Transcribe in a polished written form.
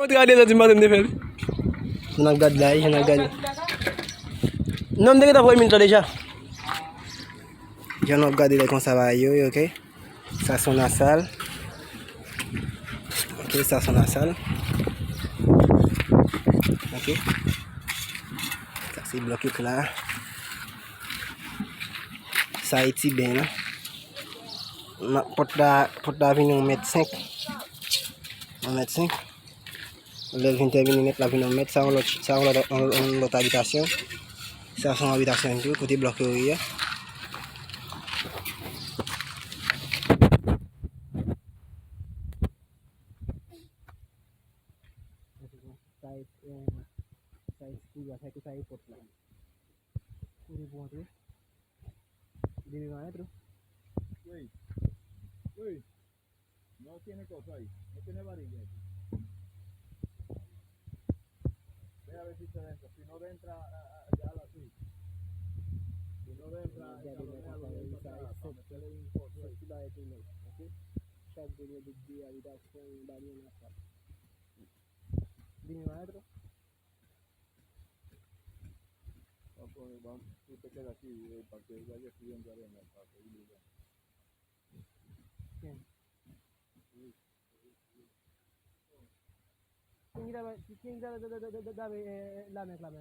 Regardez ça, tu m'as de faire. Je regarde là, je regarde. Non, de que minutes déjà. Je regarde là comme ça va, ok? Ça sonne la salle. Ok, ça sonne la salle. Ok. Ça c'est bloqué là. Ça est bien là. Porte là venir 1m5. 1m5. Le intervenir mettre la venir mettre ça on l'autre habitation. Ça son habitation tout côté bloqué hier. Uy, uy, no tiene cosa ahí, no tiene varilla. Ve a ver si se entra, si no entra, ya la sí. Si no entra, ya lo deja para meterle un coso ahí. Vamos, tú te quedas aquí para que vaya subiendo arena para seguir ya. ¿Quién graba la mezcla?